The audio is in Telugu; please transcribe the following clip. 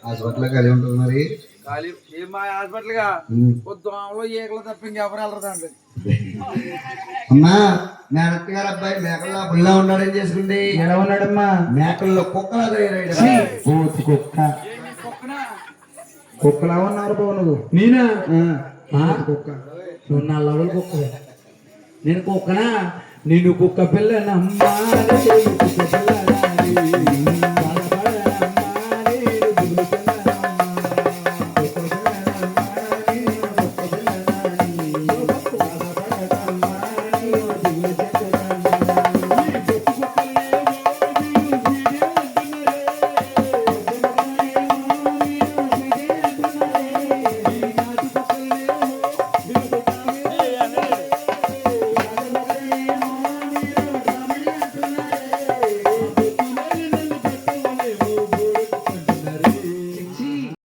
హాస్పిటల్ ఖాళీ ఉంటుంది మరి ఖాళీ ఏం మా హాస్పిటల్ గా దోమలో ఏకలు తప్ప ఇంకెవరు వెళ్ళరండి. అమ్మా మేనత్త గారు అబ్బాయి మేకల్లో బుల్లా ఉన్నాడని చేసుకుంది. ఎలా ఉన్నాడమ్మా? మేకల్లో కుక్కలా తయారయ్యాడు. కుక్క కుక్కలా ఉన్నారు బాబు నువ్వు. నేనా కుక్క? నువ్వు నా లెవెల్ కుక్క. నేను కుక్కనా? నేను కుక్క పిల్లనమ్మా కుక్క పిల్ల